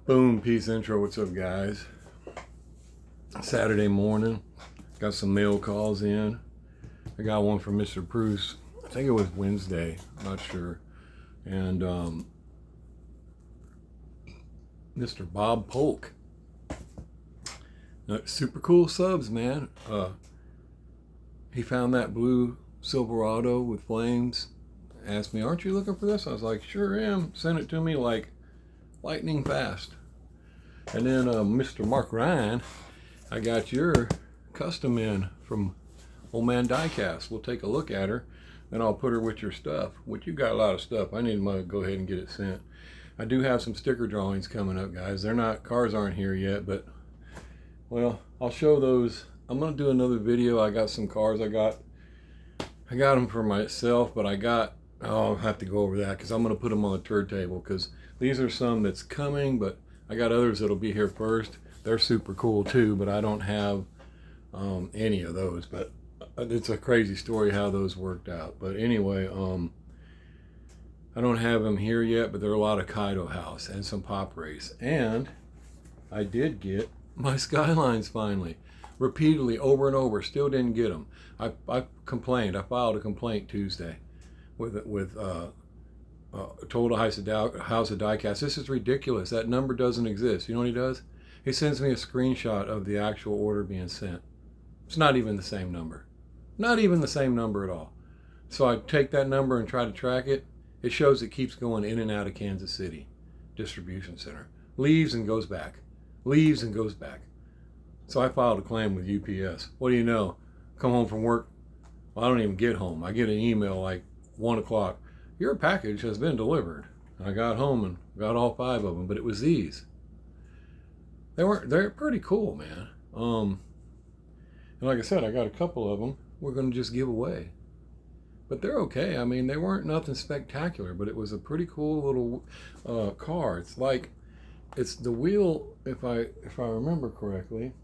Boom, peace intro. What's up, guys? Saturday morning. Got some mail calls in. I got one from Mr. Pruse. I think it was Wednesday. I'm not sure. And Mr. Bob Polk. Super cool subs, man. He found that blue Silverado with flames. Asked me, "Aren't you looking for this?" I was like, "Sure am." Sent it to me like lightning fast. And then Mr. Mark Ryan, I got your custom in from Old Man Diecast. We'll take a look at her, then I'll put her with your stuff. Which you got a lot of stuff. I need to go ahead and get it sent. I do have some sticker drawings coming up, guys. They're not, cars aren't here yet, but well, I'll show those. I'm gonna do another video. I got some cars. I got them for myself, but I'll have to go over that because I'm gonna put them on the turd table because these are some that's coming, but I got others that'll be here first. They're super cool too, but I don't have any of those. But it's a crazy story how those worked out. But anyway, I don't have them here yet, but there are a lot of Kaido House and some Pop Race. And I did get my Skylines finally, repeatedly, over and over. Still didn't get them. I complained. I filed a complaint Tuesday with told House of Diecast, "This is ridiculous. That number doesn't exist." You know what he does? He sends me a screenshot of the actual order being sent. It's not even the same number. Not even the same number at all. So I take that number and try to track it. It shows it keeps going in and out of Kansas City distribution center. Leaves and goes back. Leaves and goes back. So I filed a claim with UPS. What do you know? Come home from work. Well, I don't even get home. I get an email like 1 o'clock. "Your package has been delivered." I got home and got all 5 of them, but it was these. They're pretty cool, man. And like I said, I got a couple of them we're going to just give away. But they're okay. I mean, they weren't nothing spectacular, but it was a pretty cool little car. It's the wheel, if I remember correctly,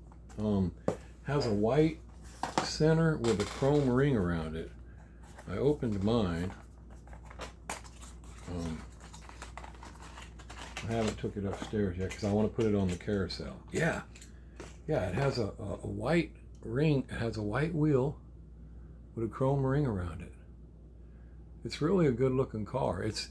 has a white center with a chrome ring around it. I opened mine. I haven't took it upstairs yet because I want to put it on the carousel. Yeah, it has a white ring. It has a white wheel with a chrome ring around it. It's really a good looking car. It's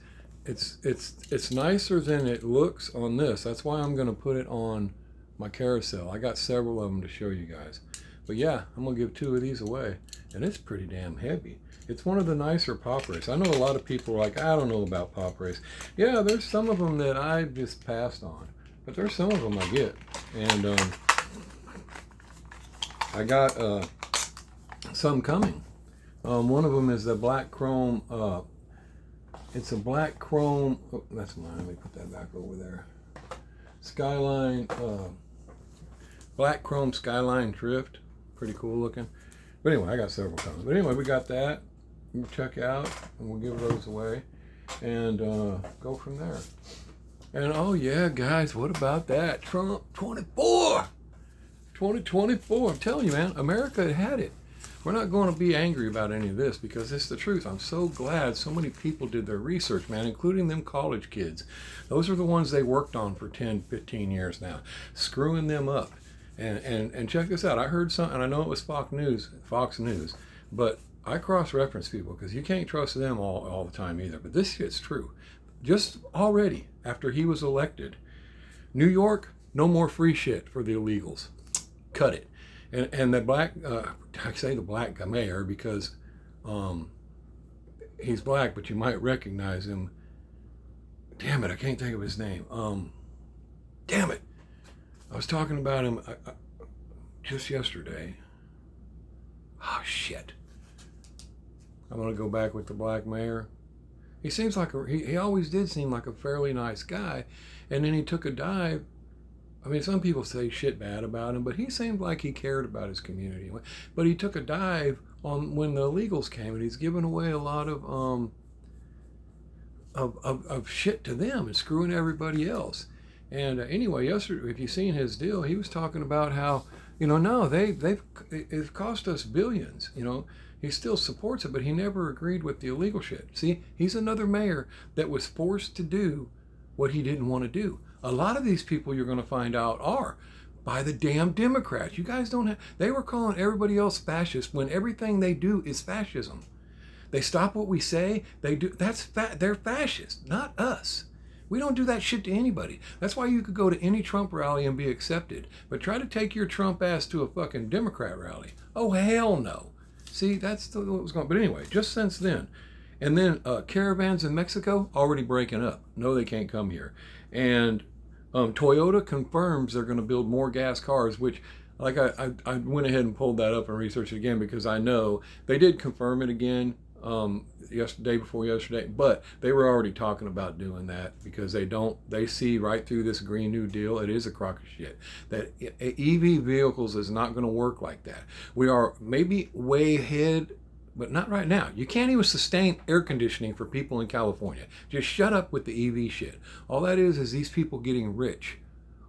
nicer than it looks on this. That's why I'm going to put it on my carousel. I got several of them to show you guys. But yeah, I'm going to give 2 of these away. And it's pretty damn heavy. It's one of the nicer Pop Race. I know a lot of people are like, "I don't know about Pop Race." Yeah, there's some of them that I just passed on. But there's some of them I get. And I got some coming. One of them is the black chrome. It's a black chrome. Oh, that's mine. Let me put that back over there. Skyline. Black chrome Skyline Drift. Pretty cool looking. But anyway, I got several coming. But anyway, we got that. You can check out, and we'll give those away, and go from there. And oh yeah, guys, what about that? Trump 24, 2024. I'm telling you, man, America had it. We're not going to be angry about any of this because it's the truth. I'm so glad so many people did their research, man, including them college kids. Those are the ones they worked on for 10, 15 years now, screwing them up. And check this out. I heard something, and I know it was Fox News, but I cross-reference people because you can't trust them all the time either. But this shit's true. Just already, after he was elected, New York, no more free shit for the illegals. Cut it. And the black, I say the black mayor because he's black, but you might recognize him. Damn it, I can't think of his name. Damn it. I was talking about him just yesterday. Oh, shit. I'm going to go back with the black mayor. He seems like he always did seem like a fairly nice guy. And then he took a dive. I mean, some people say shit bad about him, but he seemed like he cared about his community. But he took a dive on when the illegals came, and he's given away a lot of shit to them and screwing everybody else. And anyway, yesterday, if you've seen his deal, he was talking about how, it's cost us billions, He still supports it, but he never agreed with the illegal shit. See, he's another mayor that was forced to do what he didn't want to do. A lot of these people you're going to find out are by the damn Democrats. You guys don't have, they were calling everybody else fascist when everything they do is fascism. They stop what we say, they do, they're fascists, not us. We don't do that shit to anybody. That's why you could go to any Trump rally and be accepted. But try to take your Trump ass to a fucking Democrat rally. Oh, hell no. See, that's what was going on. But anyway, just since then. And then caravans in Mexico already breaking up. No, they can't come here. And Toyota confirms they're going to build more gas cars, which like I went ahead and pulled that up and researched it again because I know they did confirm it again day before yesterday, but they were already talking about doing that because they see right through this Green New Deal. It is a crock of shit. That EV vehicles is not going to work like that. We are maybe way ahead, but not right now. You can't even sustain air conditioning for people in California. Just shut up with the EV shit. All that is these people getting rich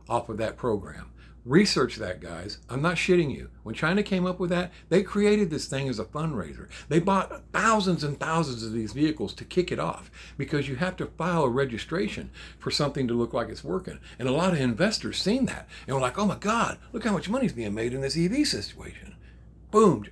off of that program. Research that, guys. I'm not shitting you. When China came up with that, they created this thing as a fundraiser. They bought thousands and thousands of these vehicles to kick it off because you have to file a registration for something to look like it's working. And a lot of investors seen that and were like, oh my God, look how much money's being made in this EV situation. Boom.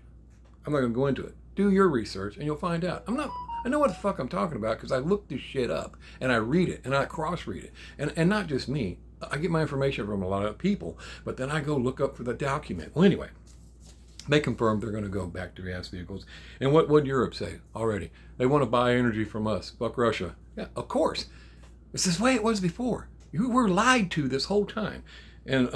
I'm not going to go into it. Do your research and you'll find out. I know what the fuck I'm talking about because I look this shit up and I read it and I cross-read it. And not just me. I get my information from a lot of people, but then I go look up for the document. Well, anyway, they confirmed they're going to go back to gas vehicles. And what would Europe say already? They want to buy energy from us. Fuck Russia. Yeah, of course. It's this way it was before. You were lied to this whole time. And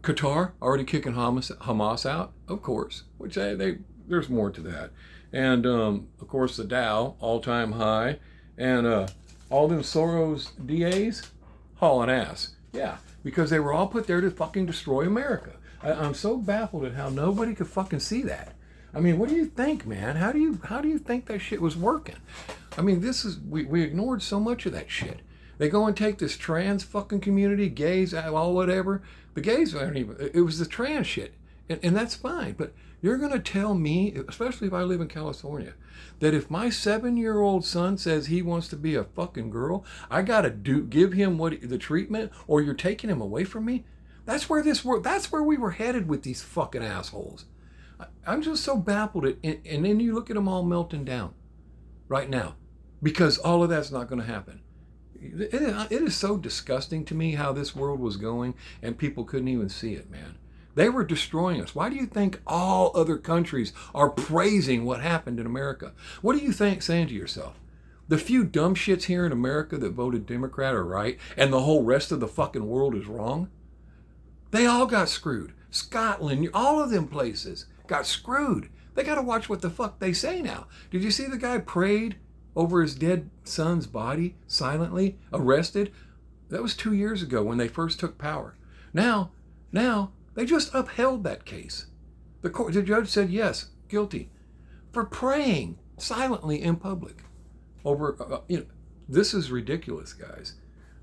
Qatar already kicking Hamas out, of course, which there's more to that. And of course the Dow all-time high, and all them Soros DAs hauling ass. Yeah, because they were all put there to fucking destroy America. I'm so baffled at how nobody could fucking see that. I mean, what do you think, man? How do you think that shit was working? I mean, we ignored so much of that shit. They go and take this trans fucking community, gays, all whatever. The gays aren't even, it was the trans shit. And that's fine. But you're going to tell me, especially if I live in California, that if my 7-year-old son says he wants to be a fucking girl, I got to give him the treatment, or you're taking him away from me? That's where we were headed with these fucking assholes. I'm just so baffled and then you look at them all melting down right now because all of that's not going to happen. It is so disgusting to me how this world was going and people couldn't even see it, man. They were destroying us. Why do you think all other countries are praising what happened in America? What do you think, saying to yourself? The few dumb shits here in America that voted Democrat are right and the whole rest of the fucking world is wrong? They all got screwed. Scotland, all of them places got screwed. They got to watch what the fuck they say now. Did you see the guy prayed over his dead son's body silently, arrested? That was 2 years ago when they first took power. Now, they just upheld that case. The judge said, yes, guilty for praying silently in public over, this is ridiculous, guys.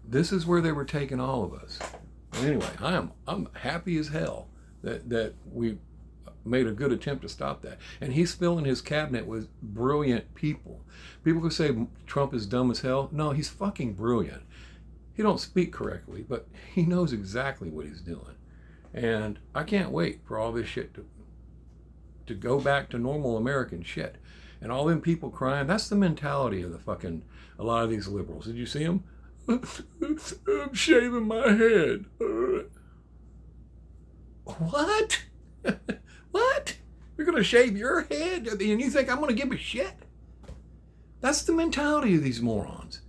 This is where they were taking all of us. But anyway, I'm happy as hell that we made a good attempt to stop that. And he's filling his cabinet with brilliant people. People could say Trump is dumb as hell. No, he's fucking brilliant. He don't speak correctly, but he knows exactly what he's doing. And I can't wait for all this shit to go back to normal American shit. And all them people crying, that's the mentality of a lot of these liberals. Did you see them? I'm shaving my head. What? What? You're going to shave your head and you think I'm going to give a shit? That's the mentality of these morons.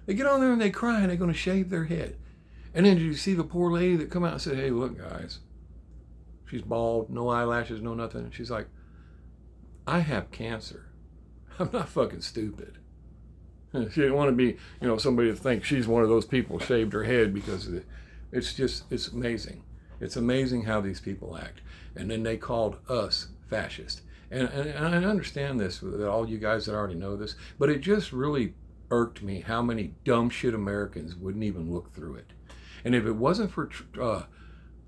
They get on there and they cry and they're going to shave their head. And then did you see the poor lady that come out and said, hey, look, guys, she's bald, no eyelashes, no nothing. And she's like, I have cancer. I'm not fucking stupid. She didn't want to be, somebody to think she's one of those people who shaved her head because of it. It's amazing. It's amazing how these people act. And then they called us fascist. And I understand this, that all you guys that already know this, but it just really irked me how many dumb shit Americans wouldn't even look through it. And if it wasn't for,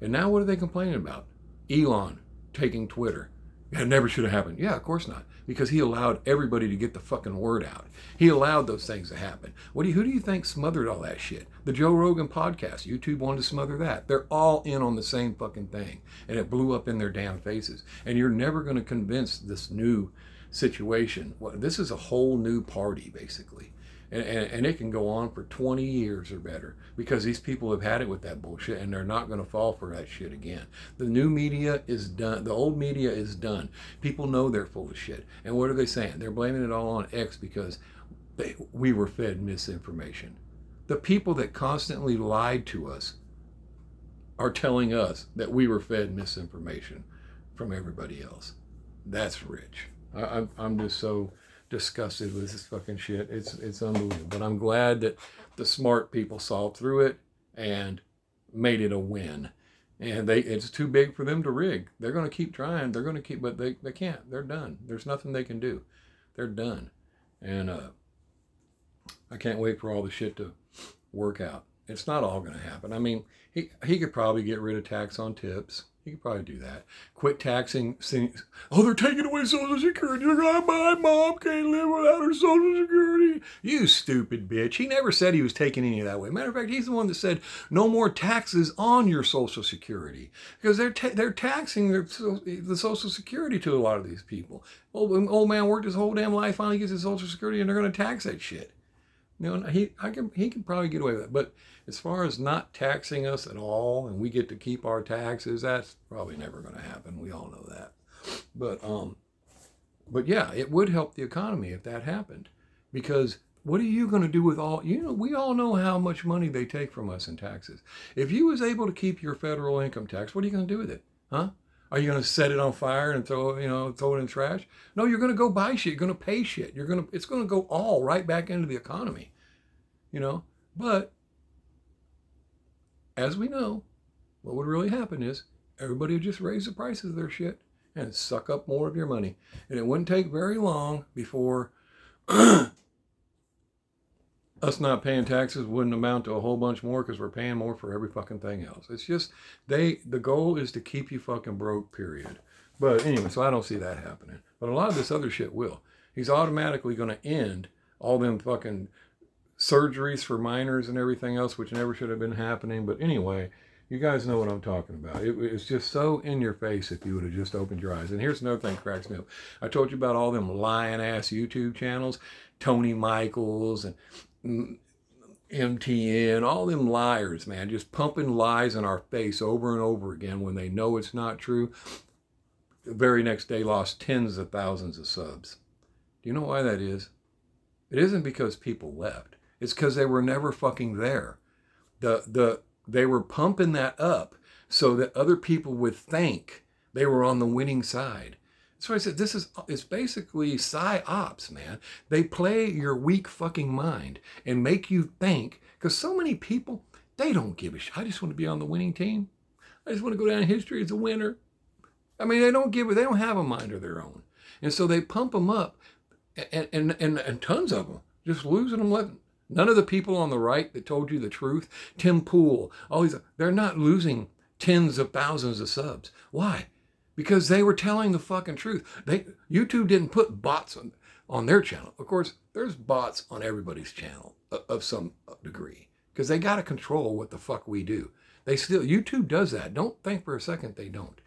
and now what are they complaining about? Elon taking Twitter. It never should have happened. Yeah, of course not. Because he allowed everybody to get the fucking word out. He allowed those things to happen. Who do you think smothered all that shit? The Joe Rogan podcast. YouTube wanted to smother that. They're all in on the same fucking thing. And it blew up in their damn faces. And you're never going to convince this new situation. Well, this is a whole new party, basically. And it can go on for 20 years or better because these people have had it with that bullshit and they're not going to fall for that shit again. The new media is done. The old media is done. People know they're full of shit. And what are they saying? They're blaming it all on X because we were fed misinformation. The people that constantly lied to us are telling us that we were fed misinformation from everybody else. That's rich. I'm just so disgusted with this fucking shit. It's unbelievable. But I'm glad that the smart people saw through it and made it a win. And it's too big for them to rig. They're going to keep trying. They're going to keep, but they can't. They're done. There's nothing they can do. They're done. And I can't wait for all the shit to work out. It's not all going to happen. I mean, he could probably get rid of tax on tips. He could probably do that. Quit taxing. Oh, they're taking away Social Security. My mom can't live without her Social Security. You stupid bitch. He never said he was taking any of that away. Matter of fact, he's the one that said no more taxes on your Social Security because they're taxing the Social Security to a lot of these people. Old man worked his whole damn life, finally gets his Social Security, and they're going to tax that shit. You know, he can probably get away with it. But as far as not taxing us at all, and we get to keep our taxes, that's probably never going to happen. We all know that. But yeah, it would help the economy if that happened. Because what are you going to do with we all know how much money they take from us in taxes. If you was able to keep your federal income tax, what are you going to do with it? Huh? Are you going to set it on fire and throw it in trash? No, you're going to go buy shit. You're going to pay shit. It's going to go all right back into the economy. But as we know, what would really happen is everybody would just raise the prices of their shit and suck up more of your money. And it wouldn't take very long before us not paying taxes wouldn't amount to a whole bunch more because we're paying more for every fucking thing else. It's just, the goal is to keep you fucking broke, period. But anyway, so I don't see that happening. But a lot of this other shit will. He's automatically going to end all them fucking surgeries for minors and everything else, which never should have been happening. But anyway, you guys know what I'm talking about. It's just so in your face if you would have just opened your eyes. And here's another thing that cracks me up. I told you about all them lying ass YouTube channels, Tony Michaels and MTN, all them liars, man, just pumping lies in our face over and over again when they know it's not true. The very next day lost tens of thousands of subs. Do you know why that is? It isn't because people left. It's because they were never fucking there. They were pumping that up so that other people would think they were on the winning side. So I said, it's basically psyops, man. They play your weak fucking mind and make you think, because so many people, they don't give a shit. I just want to be on the winning team. I just want to go down in history as a winner. I mean, they don't have a mind of their own. And so they pump them up and tons of them, just losing them left. None of the people on the right that told you the truth, Tim Pool, all these, they're not losing tens of thousands of subs. Why? Because they were telling the fucking truth. YouTube didn't put bots on their channel. Of course, there's bots on everybody's channel of some degree because they got to control what the fuck we do. YouTube does that. Don't think for a second they don't.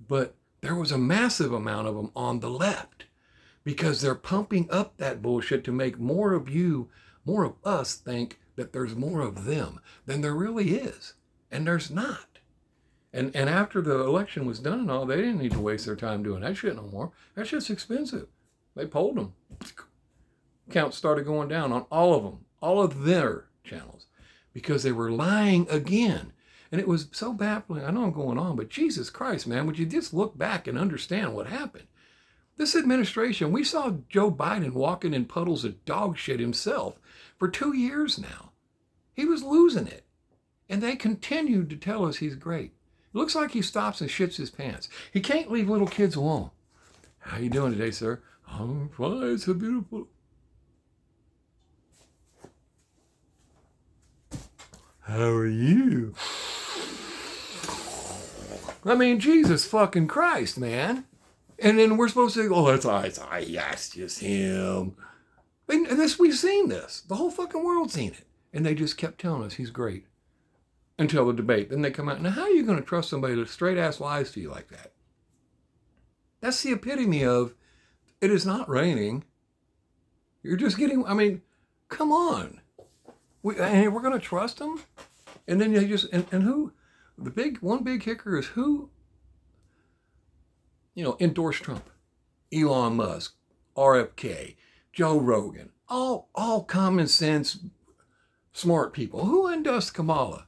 But there was a massive amount of them on the left because they're pumping up that bullshit to make more of us think that there's more of them than there really is. And there's not. And after the election was done and all, they didn't need to waste their time doing that shit no more. That shit's expensive. They polled them. Counts started going down on all of them, all of their channels, because they were lying again. And it was so baffling. I know I'm going on, but Jesus Christ, man, would you just look back and understand what happened? This administration, we saw Joe Biden walking in puddles of dog shit himself for 2 years now. He was losing it. And they continued to tell us he's great. It looks like he stops and shits his pants. He can't leave little kids alone. How you doing today, sir? I'm fine. It's so beautiful. How are you? I mean, Jesus fucking Christ, man. And then we're supposed to go, oh, it's just him. And this, we've seen this. The whole fucking world's seen it. And they just kept telling us he's great until the debate. Then they come out. Now, how are you going to trust somebody that straight ass lies to you like that? That's the epitome of, it is not raining. You're just getting, I mean, come on. And we're going to trust them? And then they just, and who, one big kicker is who, endorsed Trump? Elon Musk, RFK, Joe Rogan, all common sense, smart people. Who endorsed Kamala?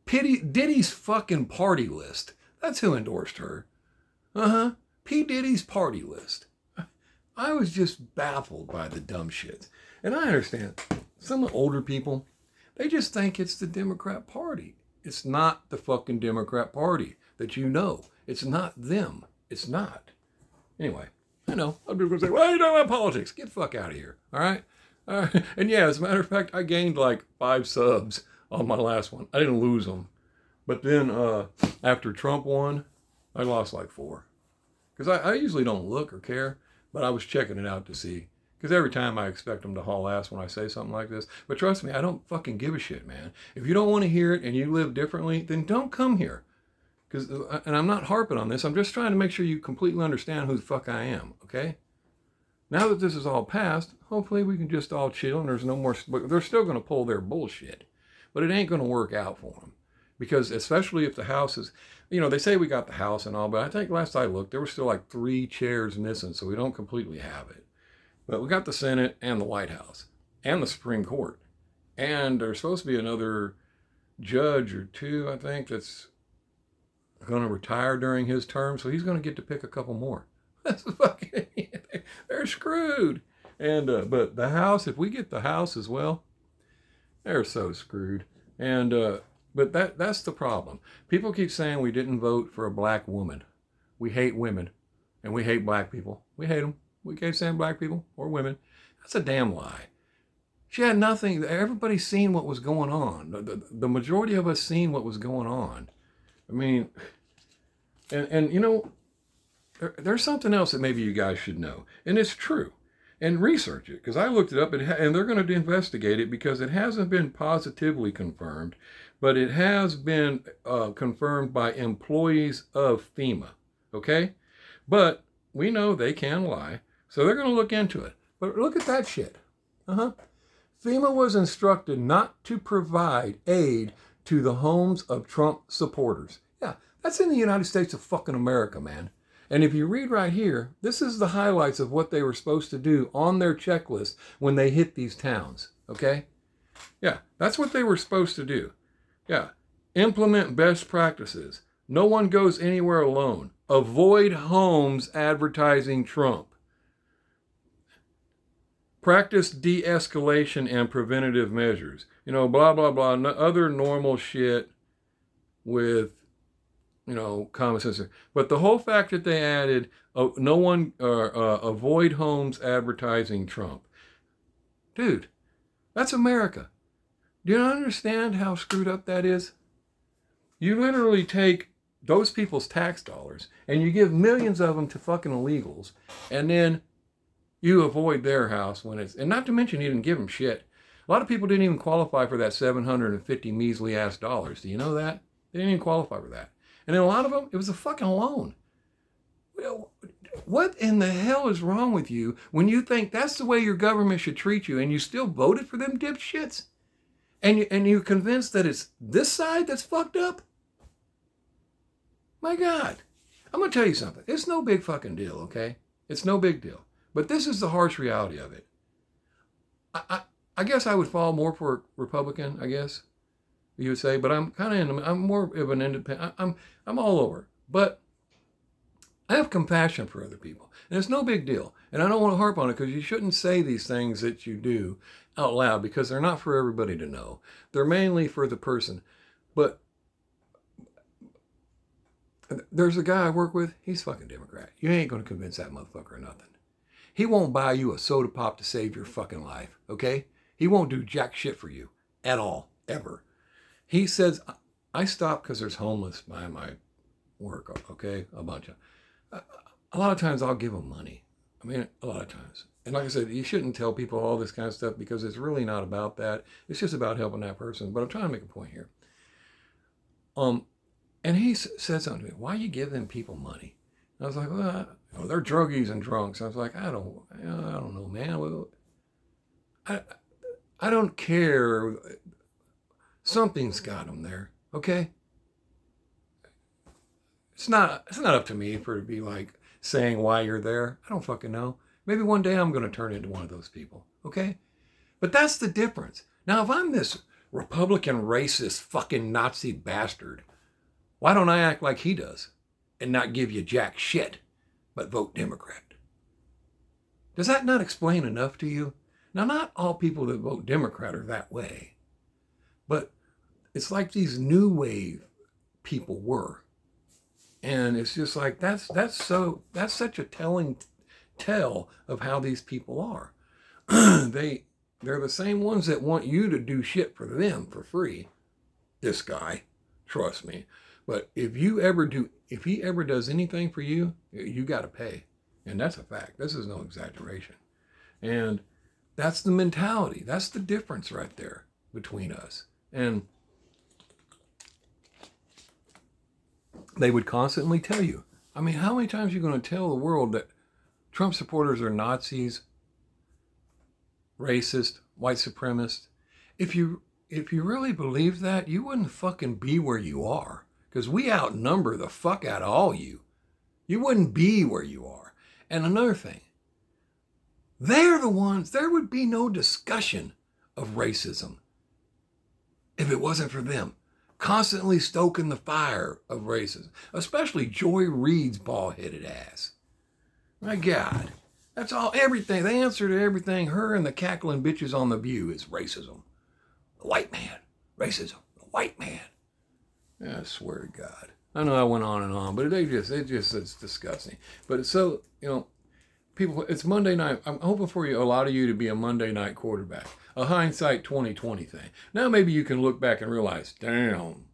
Diddy's fucking party list. That's who endorsed her. P. Diddy's party list. I was just baffled by the dumb shit. And I understand some older people, they just think it's the Democrat Party. It's not the fucking Democrat Party that you know. It's not them. It's not. Anyway, I know. I'm just going to say, well, you don't have politics. Get the fuck out of here. All right? And yeah, as a matter of fact, I gained like 5 subs on my last one. I didn't lose them. But then after Trump won, I lost like 4. Because I usually don't look or care, but I was checking it out to see. Because every time I expect them to haul ass when I say something like this. But trust me, I don't fucking give a shit, man. If you don't want to hear it and you live differently, then don't come here. And I'm not harping on this. I'm just trying to make sure you completely understand who the fuck I am, okay? Now that this is all passed, hopefully we can just all chill and there's no more... But they're still going to pull their bullshit. But it ain't going to work out for them. Because especially if the House is... they say we got the House and all, but I think last I looked, there were still like 3 chairs missing, so we don't completely have it. But we got the Senate and the White House and the Supreme Court. And there's supposed to be another judge or 2, I think, that's going to retire during his term, so he's going to get to pick a couple more. That's fucking... They're screwed. And but the House, if we get the House as well, they're so screwed. And but that's the problem. People keep saying we didn't vote for a black woman. We hate women, and we hate black people. We hate them. We can't stand black people or women. That's a damn lie. She had nothing. Everybody's seen what was going on. The majority of us seen what was going on. I mean, and there's something else that maybe you guys should know, and it's true. And research it, because I looked it up, and they're going to investigate it because it hasn't been positively confirmed, but it has been confirmed by employees of FEMA, okay? But we know they can lie, so they're going to look into it. But look at that shit. FEMA was instructed not to provide aid to the homes of Trump supporters. Yeah, that's in the United States of fucking America, man. And if you read right here, this is the highlights of what they were supposed to do on their checklist when they hit these towns, okay? Yeah, that's what they were supposed to do. Yeah, implement best practices. No one goes anywhere alone. Avoid homes advertising Trump. Practice de-escalation and preventative measures. Blah, blah, blah, other normal shit with... common sense. But the whole fact that they added, avoid homes advertising Trump. Dude, that's America. Do you understand how screwed up that is? You literally take those people's tax dollars and you give millions of them to fucking illegals, and then you avoid their house when it's... And not to mention you didn't give them shit. A lot of people didn't even qualify for that 750 measly ass dollars. Do you know that? They didn't even qualify for that. And then a lot of them, it was a fucking loan. What in the hell is wrong with you when you think that's the way your government should treat you and you still voted for them dipshits? And you're convinced that it's this side that's fucked up? My God. I'm going to tell you something. It's no big fucking deal, okay? It's no big deal. But this is the harsh reality of it. I guess I would fall more for Republican, I guess. You would say, but I'm more of an independent. I'm all over. But I have compassion for other people. And it's no big deal. And I don't want to harp on it because you shouldn't say these things that you do out loud because they're not for everybody to know. They're mainly for the person. But there's a guy I work with. He's fucking Democrat. You ain't going to convince that motherfucker of nothing. He won't buy you a soda pop to save your fucking life. Okay? He won't do jack shit for you at all. Ever. He says, I stopped because there's homeless by my work, okay? A bunch of. a lot of times I'll give them money. I mean, a lot of times. And like I said, you shouldn't tell people all this kind of stuff because it's really not about that. It's just about helping that person. But I'm trying to make a point here. And he said something to me. Why you give them people money? And I was like, well, they're druggies and drunks. I was like, I don't know, man. Well, I don't care. Something's got them there. Okay. It's not up to me for to be like saying why you're there. I don't fucking know. Maybe one day I'm going to turn into one of those people. Okay. But that's the difference. Now, if I'm this Republican, racist, fucking Nazi bastard, why don't I act like he does and not give you jack shit, but vote Democrat? Does that not explain enough to you? Now, not all people that vote Democrat are that way, but it's like these new wave people were. And it's just like, that's such a telling tell of how these people are. They're the same ones that want you to do shit for them for free. This guy, trust me. But if he ever does anything for you, you got to pay. And that's a fact. This is no exaggeration. And that's the mentality. That's the difference right there between us. And they would constantly tell you. I mean, how many times are you going to tell the world that Trump supporters are Nazis, racist, white supremacists? If you really believe that, you wouldn't fucking be where you are. Because we outnumber the fuck out of all you. You wouldn't be where you are. And another thing, they're the ones, there would be no discussion of racism if it wasn't for them constantly stoking the fire of racism, especially Joy Reid's bald-headed ass. My God, that's all, everything, the answer to everything, her and the cackling bitches on The View is racism. The white man, racism, the white man. I swear to God. I know I went on and on, but it's disgusting. But it's so, people, it's Monday night. I'm hoping for a lot of you to be a Monday night quarterback, a hindsight 2020 thing. Now maybe you can look back and realize, damn,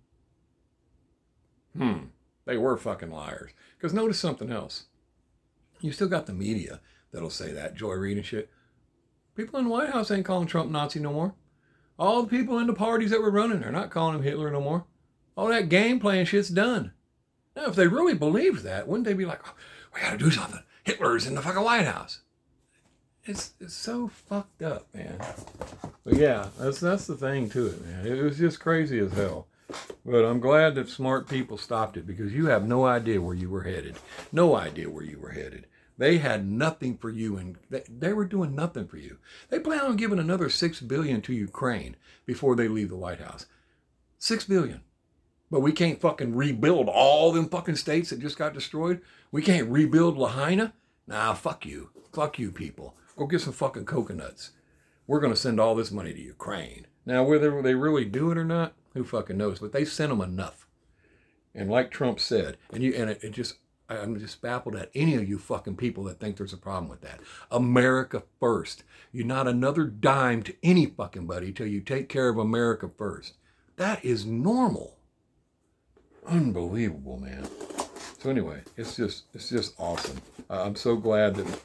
they were fucking liars. Because notice something else. You still got the media that'll say that, Joy Reid and shit. People in the White House ain't calling Trump Nazi no more. All the people in the parties that were running, they're not calling him Hitler no more. All that game playing shit's done. Now, if they really believed that, wouldn't they be like, oh, we got to do something. Hitler's in the fucking White House. It's so fucked up, man. But yeah, that's the thing to it, man. It was just crazy as hell. But I'm glad that smart people stopped it because you have no idea where you were headed. No idea where you were headed. They had nothing for you, and they were doing nothing for you. They plan on giving another $6 billion to Ukraine before they leave the White House. $6 billion. But we can't fucking rebuild all them fucking states that just got destroyed. We can't rebuild Lahaina. Nah, fuck you. Fuck you people. Go get some fucking coconuts. We're going to send all this money to Ukraine. Now, whether they really do it or not, who fucking knows? But they sent them enough. And like Trump said, I'm just baffled at any of you fucking people that think there's a problem with that. America first. You're not another dime to any fucking buddy till you take care of America first. That is normal. Unbelievable, man. So anyway, it's just awesome. I'm so glad that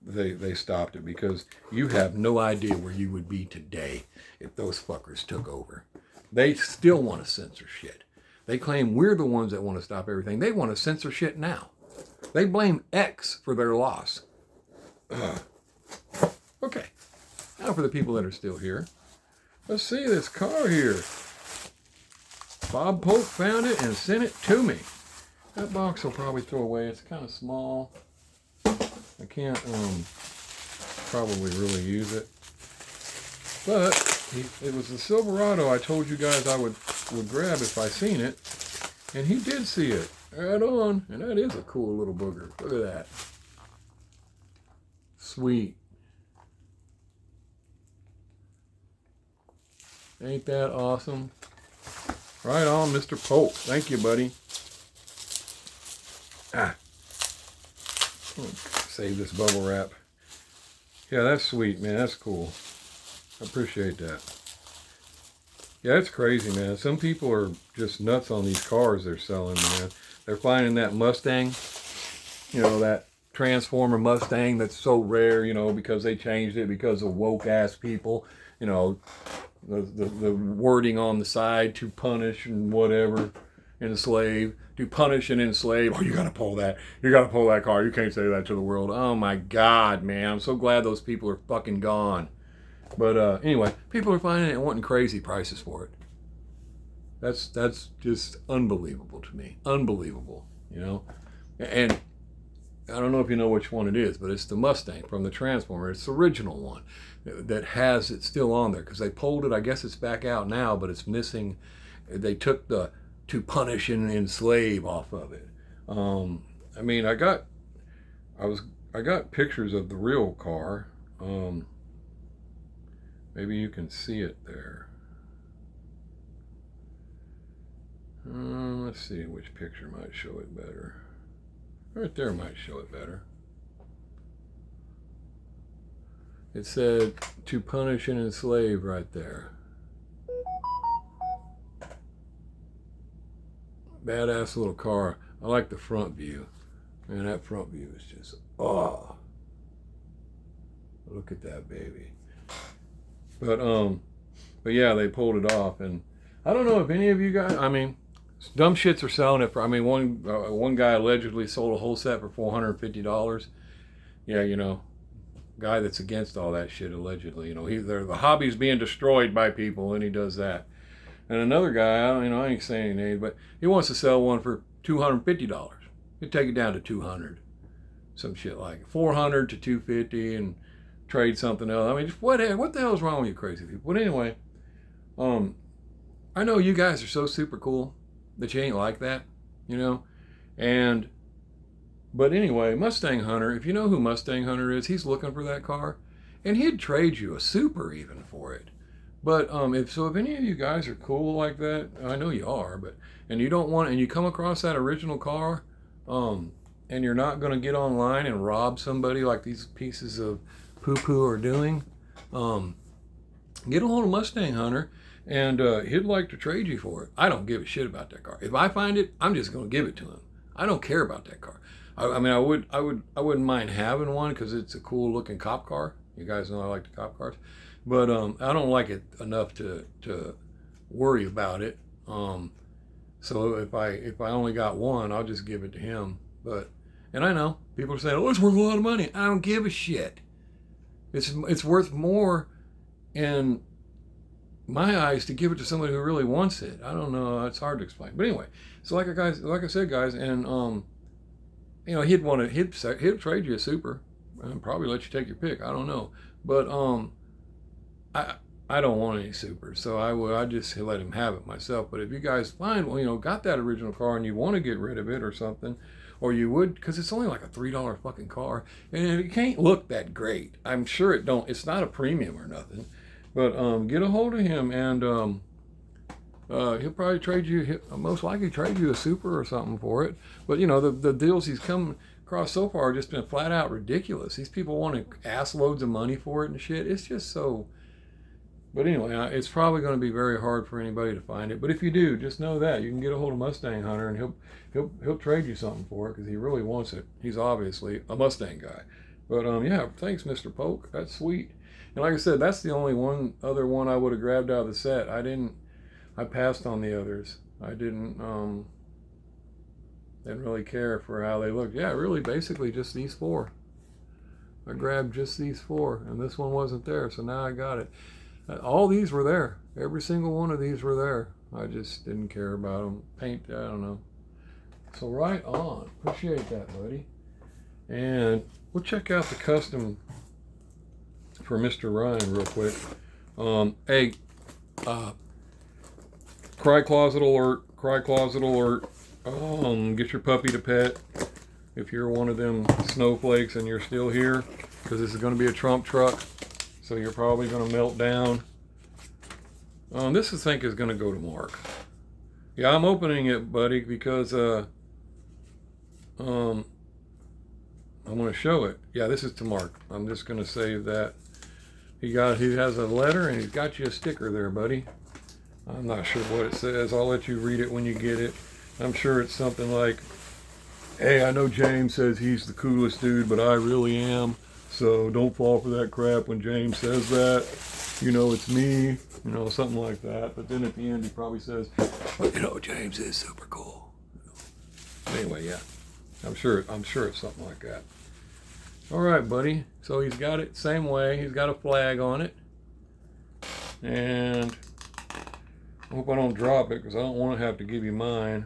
they stopped it because you have no idea where you would be today if those fuckers took over. They still want to censor shit. They claim we're the ones that want to stop everything. They want to censor shit now. They blame X for their loss. Okay. Now for the people that are still here. Let's see this car here. Bob Polk found it and sent it to me. That box I'll probably throw away. It's kind of small. I can't probably really use it. But it was the Silverado I told you guys I would grab if I seen it. And he did see it. Right on. And that is a cool little booger. Look at that. Sweet. Ain't that awesome? Right on, Mr. Polk. Thank you, buddy. Save this bubble wrap. Yeah, that's sweet, man. That's cool. I appreciate that. Yeah, it's crazy, man. Some people are just nuts on these cars they're selling, man. They're finding that Mustang, that Transformer Mustang that's so rare, you know, because they changed it because of woke ass people, you know, the wording on the side, to punish and whatever, enslave, to punish and enslave. Oh, you gotta pull that. You gotta pull that car. You can't say that to the world. Oh my God, man. I'm so glad those people are fucking gone. But anyway, people are finding it and wanting crazy prices for it. That's just unbelievable to me. Unbelievable, you know. And I don't know if you know which one it is, but it's the Mustang from the Transformer. It's the original one that has it still on there because they pulled it. I guess it's back out now, but it's missing. They took the "to punish and enslave" off of it. I mean, I got pictures of the real car. Maybe you can see it there. Let's see which picture might show it better. Right there might show it better. It said "to punish and enslave" right there. Badass little car. I like the front view. Man, that front view is just, oh. Look at that baby. But yeah, they pulled it off, and I don't know if any of you guys, I mean, dumb shits are selling it for, I mean, one guy allegedly sold a whole set for $450. Yeah, you know, guy that's against all that shit, allegedly. You know, the hobby's being destroyed by people, and he does that. And another guy, I ain't saying any names, but he wants to sell one for $250. He'd take it down to $200, some shit like it. $400 to $250, and trade something else. I mean, just what the hell is wrong with you crazy people? But anyway, I know you guys are so super cool that you ain't like that, you know? But anyway, Mustang Hunter, if you know who Mustang Hunter is, he's looking for that car, and he'd trade you a Super even for it. But if any of you guys are cool like that, I know you are, and you don't want, and you come across that original car, and you're not going to get online and rob somebody like these pieces of poo-poo are doing, get a hold of Mustang Hunter, and he'd like to trade you for it. I don't give a shit about that car. If I find it, I'm just going to give it to him. I don't care about that car. I mean, I wouldn't mind having one because it's a cool looking cop car. You guys know I like the cop cars, but I don't like it enough to worry about it. So if I only got one, I'll just give it to him. And I know people are saying, "Oh, it's worth a lot of money." I don't give a shit. It's worth more in my eyes to give it to somebody who really wants it. I don't know. It's hard to explain. But anyway, so like I said, guys, and you know, he'd trade you a Super and probably let you take your pick. I don't know, but I don't want any Supers, so I just let him have it myself. But if you guys find, well, you know, got that original car and you want to get rid of it or something, or you would, because it's only like a $3 fucking car, and it can't look that great. I'm sure it's not a premium or nothing, but get a hold of him, and he'll probably trade you, he'll most likely trade you a Super or something for it. But you know, the deals he's come across so far have just been flat out ridiculous. These people wanting ass loads of money for it and shit. It's just so. But anyway, it's probably going to be very hard for anybody to find it. But if you do, just know that you can get a hold of Mustang Hunter, and he'll trade you something for it because he really wants it. He's obviously a Mustang guy. But yeah, thanks, Mr. Polk. That's sweet. And like I said, that's the only other one I would have grabbed out of the set. I passed on the others. I didn't really care for how they looked. Yeah, really, basically just these four. I grabbed just these four, and this one wasn't there, so now I got it. All these were there. Every single one of these were there. I just didn't care about them. Paint, I don't know. So right on. Appreciate that, buddy. And we'll check out the custom for Mr. Ryan real quick. Hey, cry closet alert. Cry closet alert. Get your puppy to pet. If you're one of them snowflakes and you're still here, because this is going to be a Trump truck. So you're probably going to melt down. This I think is going to go to Mark. Yeah, I'm opening it, buddy, because I'm going to show it. Yeah, this is to Mark. I'm just going to save that. He has a letter, and he's got you a sticker there, buddy. I'm not sure what it says. I'll let you read it when you get it. I'm sure it's something like, Hey, I know James says he's the coolest dude, but I really am. So don't fall for that crap when James says that. You know, it's me. You know, something like that. But then at the end, he probably says, "But you know, James is super cool." Anyway, yeah, I'm sure it's something like that. All right, buddy. So he's got it same way. He's got a flag on it, and I hope I don't drop it because I don't want to have to give you mine.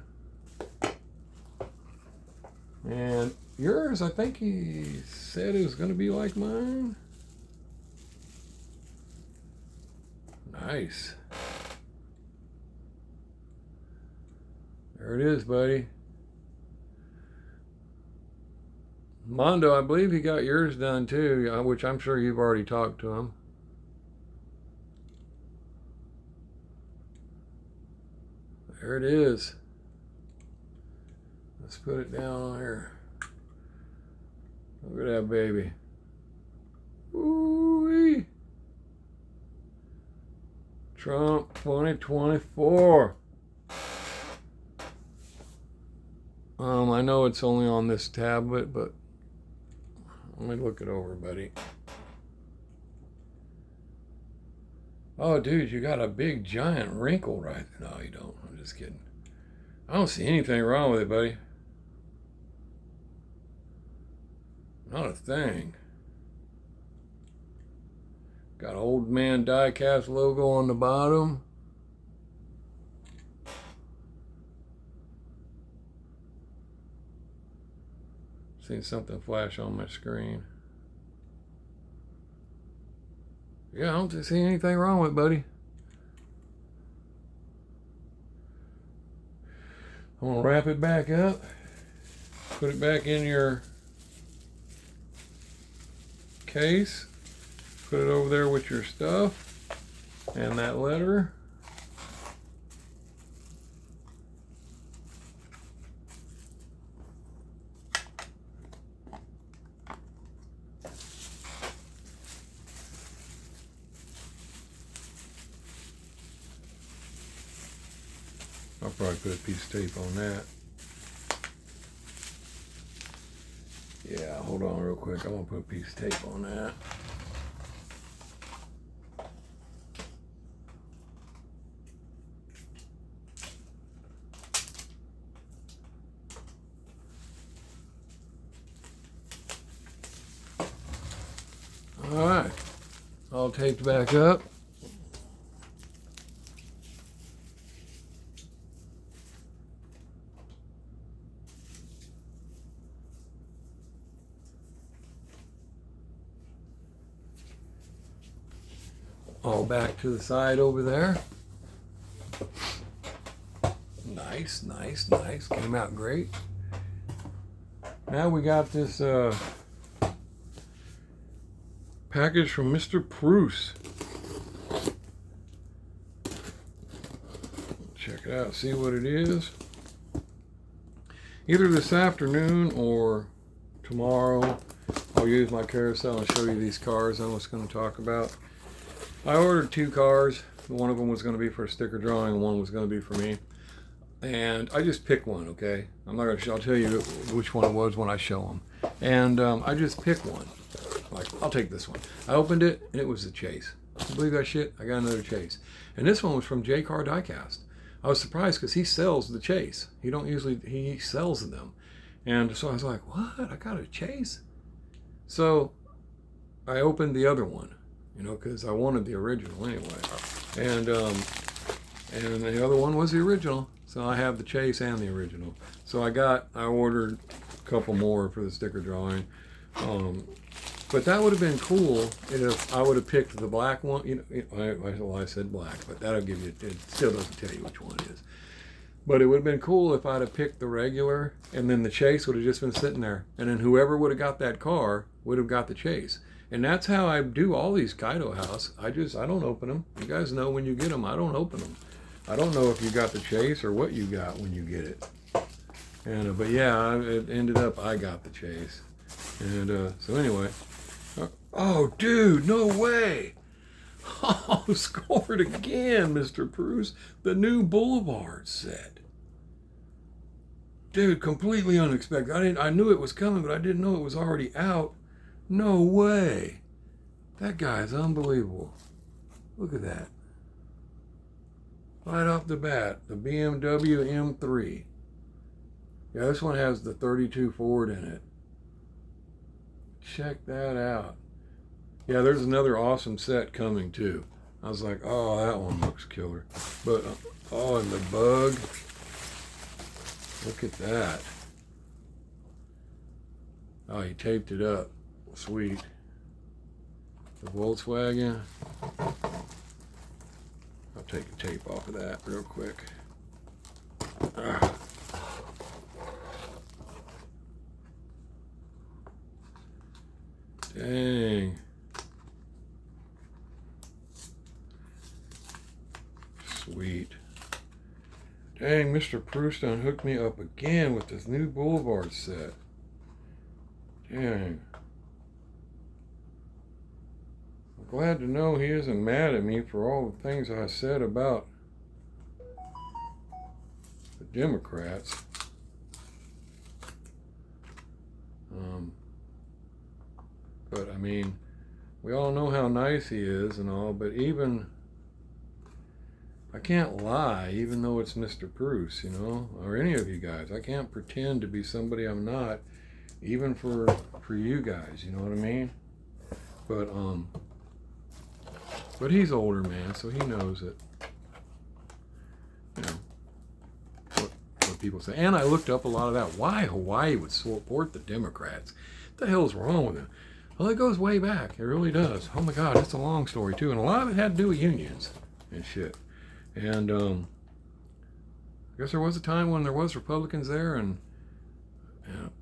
And yours, I think he said it was going to be like mine. Nice. There it is, buddy. Mondo, I believe he got yours done too, which I'm sure you've already talked to him. There it is. Let's put it down here. Look at that baby. Ooh-wee. Trump 2024. I know it's only on this tablet, but let me look it over, buddy. Oh, dude, you got a big giant wrinkle right there. No, you don't. I'm just kidding. I don't see anything wrong with it, buddy. Not a thing. Got Old Man Diecast logo on the bottom. Seen something flash on my screen. Yeah, I don't see anything wrong with it, buddy. I'm gonna wrap it back up. Put it back in your case. Put it over there with your stuff and that letter. I'll probably put a piece of tape on that. Yeah, hold on real quick. I'm gonna put a piece of tape on that. All right, all taped back up. All back to the side over there. Nice, nice, nice. Came out great. Now we got this package from Mr. Pruse. Check it out, see what it is. Either this afternoon or tomorrow, I'll use my carousel and show you these cars I was going to talk about. I ordered 2 cars. One of them was going to be for a sticker drawing, and one was going to be for me. And I just picked one, okay? I'm not going to. I'll tell you which one it was when I show them. And I just picked one. Like, I'll take this one. I opened it, and it was the Chase. You believe that shit? I got another Chase. And this one was from J Car Diecast. I was surprised because he sells the Chase. He sells them. And so I was like, what? I got a Chase? So I opened the other one, you know, because I wanted the original anyway. And the other one was the original. So I have the Chase and the original. So I ordered a couple more for the sticker drawing. But that would have been cool if I would have picked the black one. You know, I said black, but that'll give you, it still doesn't tell you which one it is. But it would have been cool if I'd have picked the regular, and then the Chase would have just been sitting there. And then whoever would have got that car would have got the Chase. And that's how I do all these Kaido House. I don't open them. You guys know when you get them, I don't open them. I don't know if you got the Chase or what you got when you get it. And but yeah, it ended up I got the Chase. And so anyway. Oh, dude, no way. Oh, scored again, Mr. Pruse. The new Boulevard set. Dude, completely unexpected. I knew it was coming, but I didn't know it was already out. No way. That guy's unbelievable. Look at that. Right off the bat, the BMW M3. Yeah, this one has the 32 Ford in it. Check that out. Yeah, there's another awesome set coming too. I was like, oh, that one looks killer. But, oh, and the Bug. Look at that. Oh, he taped it up. Sweet. The Volkswagen. I'll take the tape off of that real quick. Dang. Sweet. Dang, Mr. Pruse done hooked me up again with this new Boulevard set. Dang. I'm glad to know he isn't mad at me for all the things I said about the Democrats. But I mean, we all know how nice he is and all, but even, I can't lie, even though it's Mr. Pruse, you know, or any of you guys. I can't pretend to be somebody I'm not, even for you guys, you know what I mean? But he's older, man, so he knows it. You know, what people say. And I looked up a lot of that, why Hawaii would support the Democrats. What the hell is wrong with it? Well, it goes way back. It really does. Oh my God, it's a long story too. And a lot of it had to do with unions and shit. And I guess there was a time when there was Republicans there, and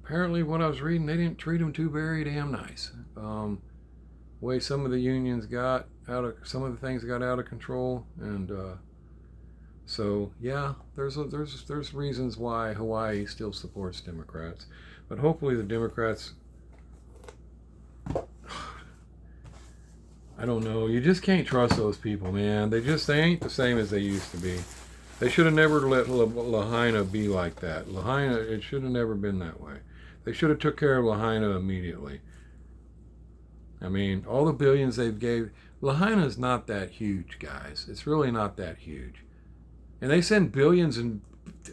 apparently what I was reading, they didn't treat them too very damn nice. Way some of the unions got out of, some of the things got out of control, and so yeah, there's reasons why Hawaii still supports Democrats, but hopefully the Democrats, I don't know, you just can't trust those people, man. They ain't the same as they used to be. They should have never let Lahaina be like that. Lahaina, it should have never been that way. They should have took care of Lahaina immediately. I mean, all the billions they've gave, Lahaina's not that huge, guys. It's really not that huge. And they send billions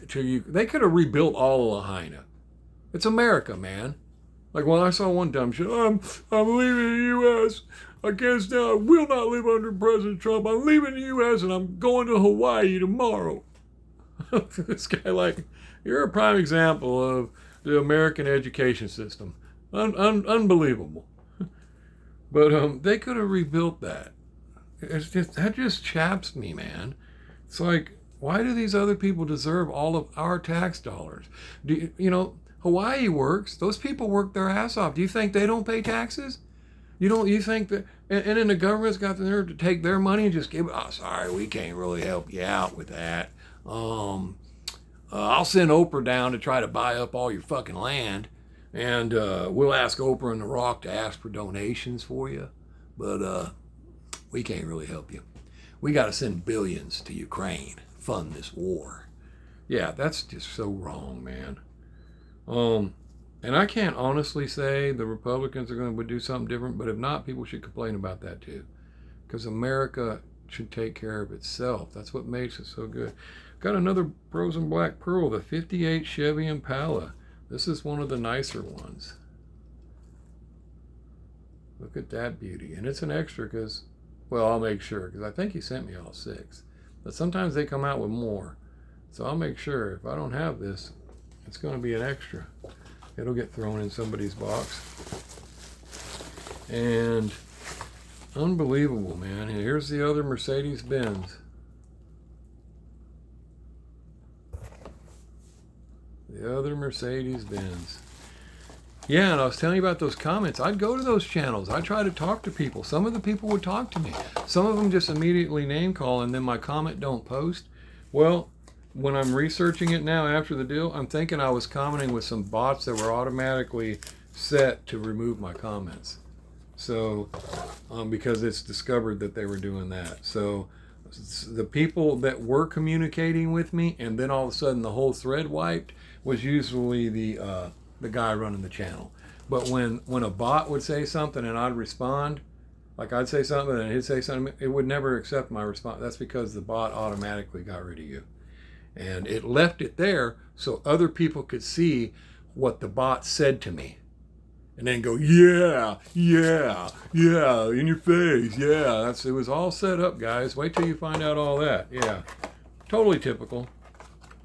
to you. They could have rebuilt all of Lahaina. It's America, man. Like when I saw one dumb shit, I'm leaving the U.S. I can't stand, I will not live under President Trump. I'm leaving the U.S. and I'm going to Hawaii tomorrow. This guy, like, you're a prime example of the American education system. Unbelievable. But they could have rebuilt that. It's just, that just chaps me, man. It's like, why do these other people deserve all of our tax dollars? You know, Hawaii works. Those people work their ass off. Do you think they don't pay taxes? You think that, and then the government's got the nerve to take their money and just give it, oh, sorry, we can't really help you out with that. I'll send Oprah down to try to buy up all your fucking land, and we'll ask Oprah and The Rock to ask for donations for you, but we can't really help you. We got to send billions to Ukraine, fund this war. Yeah, that's just so wrong, man. And I can't honestly say the Republicans are going to do something different, but if not, people should complain about that too. Because America should take care of itself. That's what makes it so good. Got another Frozen Black Pearl, the 58 Chevy Impala. This is one of the nicer ones. Look at that beauty. And it's an extra because, well, I'll make sure, because I think he sent me all 6. But sometimes they come out with more. So I'll make sure if I don't have this, it's going to be an extra. It'll get thrown in somebody's box. And unbelievable, man. And here's the other Mercedes-Benz. The other Mercedes-Benz. Yeah, and I was telling you about those comments. I'd go to those channels. I try to talk to people. Some of the people would talk to me. Some of them just immediately name call and then my comment don't post. Well, when I'm researching it now after the deal, I'm thinking I was commenting with some bots that were automatically set to remove my comments. So, because it's discovered that they were doing that. So, the people that were communicating with me, and then all of a sudden the whole thread wiped, was usually the guy running the channel. But when a bot would say something and I'd respond, like I'd say something and he'd say something, it would never accept my response. That's because the bot automatically got rid of you. And it left it there so other people could see what the bot said to me. And then go, yeah, in your face, yeah. It was all set up, guys. Wait till you find out all that. Yeah, totally typical.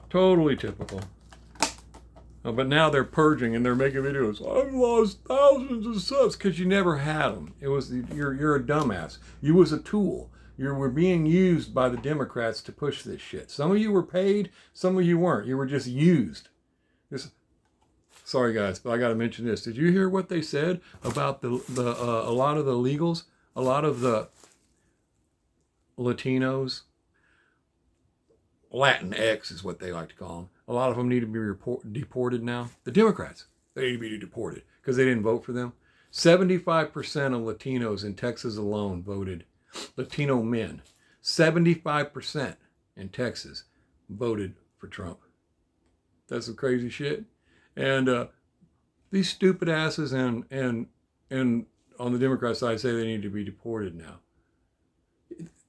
Totally typical. But now they're purging and they're making videos. I've lost thousands of subs because you never had them. It was you're a dumbass. You was a tool. You were being used by the Democrats to push this shit. Some of you were paid, some of you weren't. You were just used. Sorry guys, but I got to mention this. Did you hear what they said about a lot of the illegals, a lot of the Latinos, Latinx is what they like to call them. A lot of them need to be deported now. The Democrats, they need to be deported because they didn't vote for them. 75% of Latinos in Texas alone voted, Latino men, 75% in Texas voted for Trump. That's some crazy shit. And these stupid asses and on the Democrat side say they need to be deported now.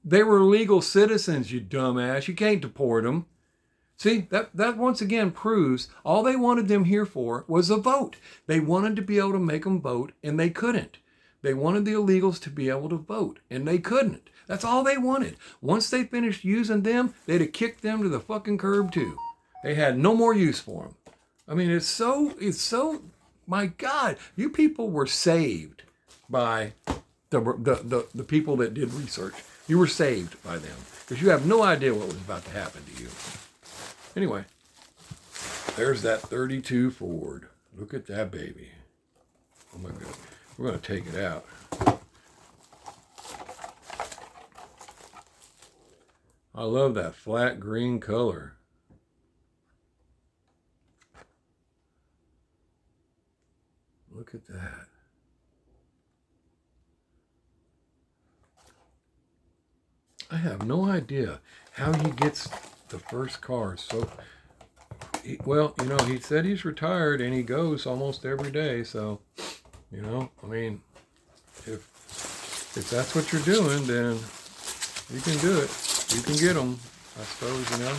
They were legal citizens, you dumbass. You can't deport them. See, that once again proves all they wanted them here for was a vote. They wanted to be able to make them vote, and they couldn't. They wanted the illegals to be able to vote, and they couldn't. That's all they wanted. Once they finished using them, they'd have kicked them to the fucking curb too. They had no more use for them. I mean, it's so, my God, you people were saved by the people that did research. You were saved by them because you have no idea what was about to happen to you. Anyway, there's that 32 Ford. Look at that baby. Oh my God. We're going to take it out. I love that flat green color. Look at that. I have no idea how he gets the first car. So, well, you know, he said he's retired and he goes almost every day. So, you know, I mean, if that's what you're doing, then you can do it. You can get them, I suppose, you know.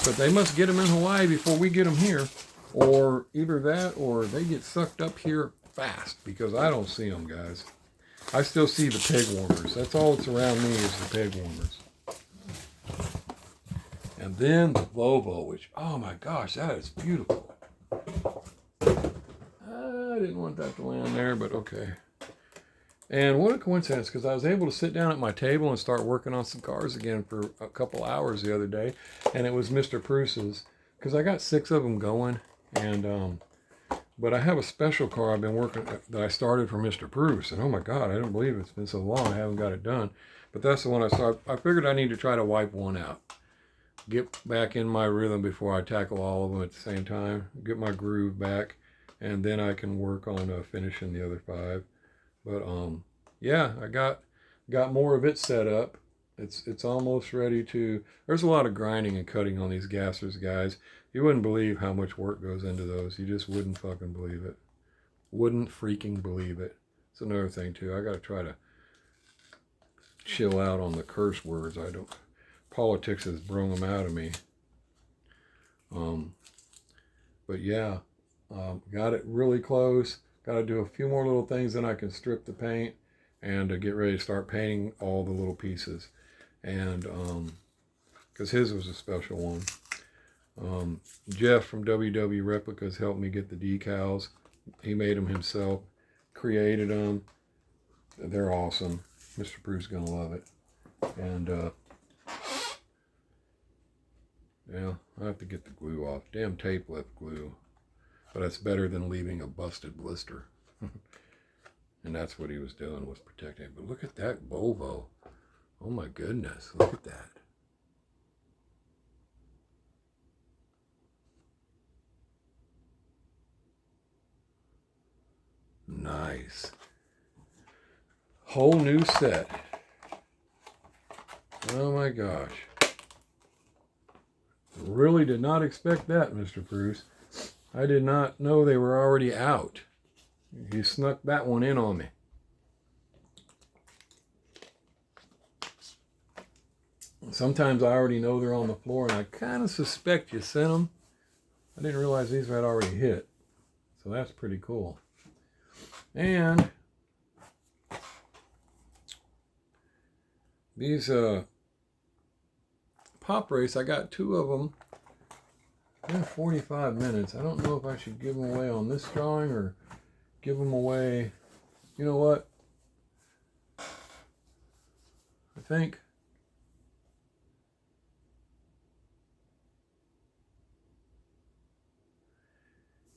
But they must get them in Hawaii before we get them here. Or either that or they get sucked up here fast because I don't see them, guys. I still see the peg warmers. That's all that's around me is the peg warmers. And then the Volvo, which, oh my gosh, that is beautiful. I didn't want that to land there, but okay. And what a coincidence, because I was able to sit down at my table and start working on some cars again for a couple hours the other day. And it was Mr. Pruse's, because I got 6 of them going. And but I have a special car I've been working that I started for Mr. Pruse, and oh my God, I don't believe it's been so long I haven't got it done. But that's the one I started. I figured I need to try to wipe one out, get back in my rhythm before I tackle all of them at the same time, get my groove back, and then I can work on finishing the other 5. But yeah, I got more of it set up. It's almost ready to. There's a lot of grinding and cutting on these gassers, guys. You wouldn't believe how much work goes into those. You just wouldn't fucking believe it. Wouldn't freaking believe it. It's another thing too. I got to try to chill out on the curse words. Politics has brung them out of me. But yeah, got it really close. Got to do a few more little things, then I can strip the paint and get ready to start painting all the little pieces. And because his was a special one. Jeff from WW Replicas helped me get the decals. He made them himself, created them. They're awesome. Mr. Bruce is going to love it. And yeah, I have to get the glue off. Damn tape left glue. But that's better than leaving a busted blister. And that's what he was doing, was protecting it. But look at that Volvo. Oh my goodness, look at that. Nice. Whole new set. Oh my gosh. Really did not expect that, Mr. Pruse. I did not know they were already out. You snuck that one in on me. Sometimes I already know they're on the floor, and I kind of suspect you sent them. I didn't realize these had already hit. So that's pretty cool. And these pop race, I got 2 of them in 45 minutes. I don't know if I should give them away on this drawing or give them away. You know what? I think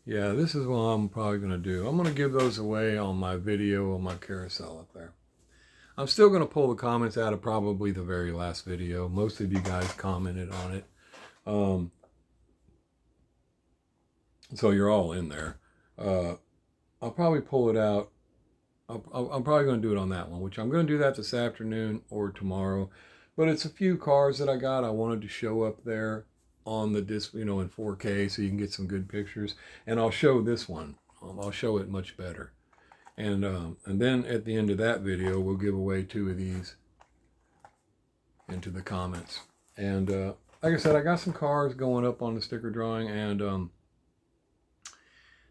yeah, this is what I'm probably going to do. I'm going to give those away on my video on my carousel up there. I'm still going to pull the comments out of probably the very last video. Most of you guys commented on it. So you're all in there. I'll probably pull it out. I'm probably going to do it on that one, which I'm going to do that this afternoon or tomorrow. But it's a few cars that I got. I wanted to show up there on the disc, you know, in 4K so you can get some good pictures. And I'll show this one. I'll show it much better. And then at the end of that video, we'll give away 2 of these into the comments. And like I said, I got some cars going up on the sticker drawing, and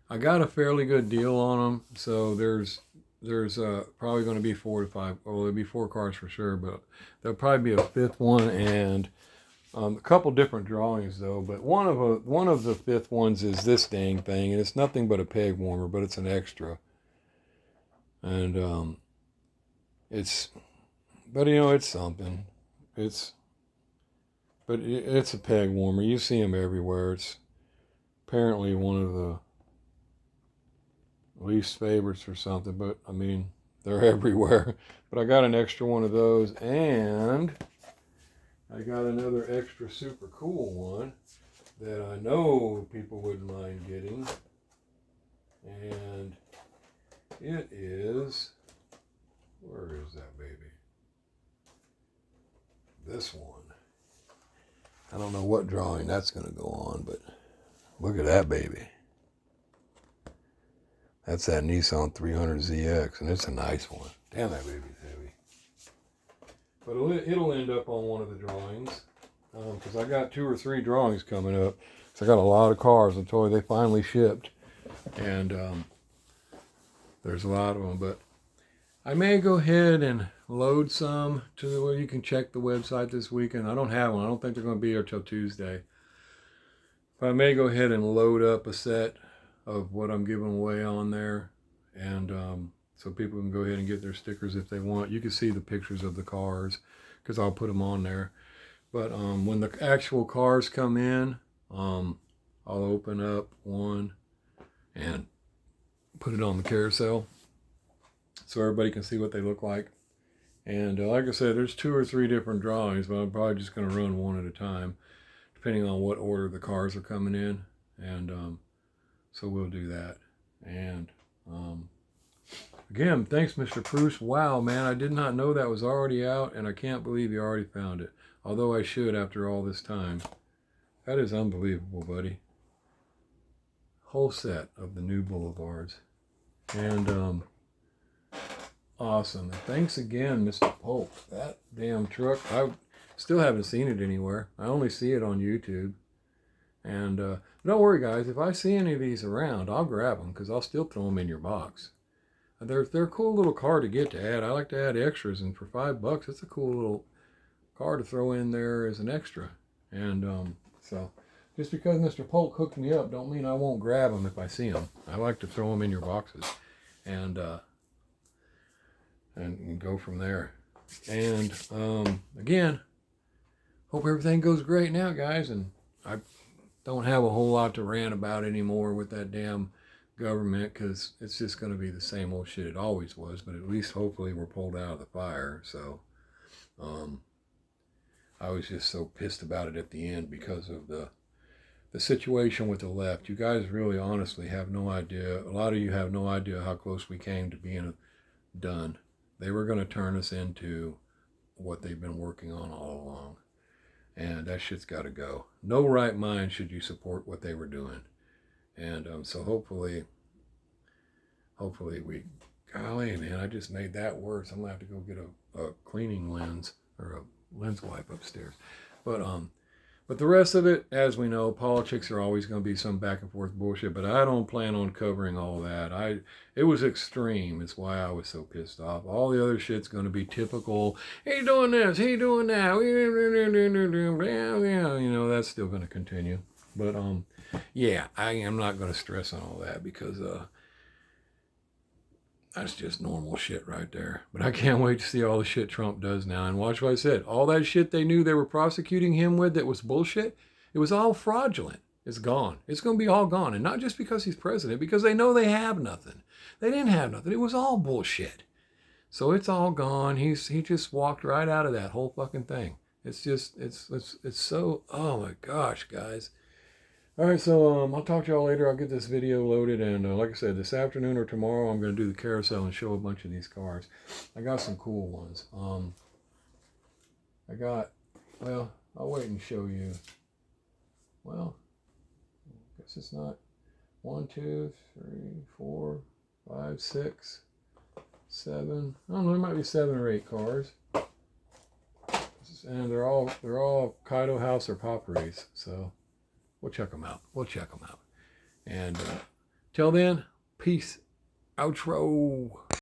I got a fairly good deal on them. So there's probably going to be 4 to 5. Well, there'll be 4 cars for sure, but there'll probably be a 5th one and a couple different drawings though. But one of the 5th ones is this dang thing, and it's nothing but a peg warmer, but it's an extra. And but you know, it's something. It's a peg warmer. You see them everywhere. It's apparently one of the least favorites or something, but I mean, they're everywhere. But I got an extra one of those, and I got another extra super cool one that I know people wouldn't mind getting. And it is, where is that baby? This one. I don't know what drawing that's going to go on, but look at that baby. That's that Nissan 300ZX, and it's a nice one. Damn, that baby's heavy. But it'll end up on one of the drawings, because I got 2 or 3 drawings coming up. So I got a lot of cars until they finally shipped, and there's a lot of them. But I may go ahead and load some to where you can check the website this weekend. I don't have one. I don't think they're going to be here till Tuesday. But I may go ahead and load up a set of what I'm giving away on there, and so people can go ahead and get their stickers if they want. You can see the pictures of the cars because I'll put them on there. But when the actual cars come in, I'll open up one and put it on the carousel so everybody can see what they look like. And like I said, there's 2 or 3 different drawings, but I'm probably just going to run one at a time depending on what order the cars are coming in. And so we'll do that. And again, thanks, Mr. Pruse. Wow, man, I did not know that was already out, and I can't believe you already found it. Although I should after all this time. That is unbelievable, buddy. Whole set of the new Boulevards. And awesome. And thanks again, Mr. Polk. That damn truck, I still haven't seen it anywhere. I only see it on YouTube. And don't worry, guys. If I see any of these around, I'll grab them because I'll still throw them in your box. They're a cool little car to get to add. I like to add extras, and for $5, it's a cool little car to throw in there as an extra. And so just because Mr. Polk hooked me up, don't mean I won't grab them if I see them. I like to throw them in your boxes, and go from there. And again, hope everything goes great now, guys. And I don't have a whole lot to rant about anymore with that damn government, because it's just going to be the same old shit it always was. But at least hopefully we're pulled out of the fire. So I was just so pissed about it at the end because of the situation with the left. You guys really honestly have no idea. A lot of you have no idea how close we came to being done. They were going to turn us into what they've been working on all along. And that shit's got to go. No right mind should you support what they were doing. And so hopefully we, golly, man, I just made that worse. I'm going to have to go get a cleaning lens or a lens wipe upstairs. But the rest of it, as we know, politics are always going to be some back and forth bullshit, but I don't plan on covering all that. It was extreme. It's why I was so pissed off. All the other shit's going to be typical. He doing this, he doing that. You know, that's still going to continue. But yeah, I am not going to stress on all that because that's just normal shit right there. But I can't wait to see all the shit Trump does now. And watch what I said. All that shit they knew they were prosecuting him with that was bullshit, it was all fraudulent. It's gone. It's going to be all gone. And not just because he's president, because they know they have nothing. They didn't have nothing. It was all bullshit. So it's all gone. He just walked right out of that whole fucking thing. It's just, it's so, oh my gosh, guys. All right, so I'll talk to y'all later. I'll get this video loaded, and like I said, this afternoon or tomorrow, I'm going to do the carousel and show a bunch of these cars. I got some cool ones. Well, I'll wait and show you. Well, I guess it's not 1, 2, 3, 4, 5, 6, 7. I don't know, there might be 7 or 8 cars. And they're all Kaido House or Potpourris, so we'll check them out. And till then, peace. Outro.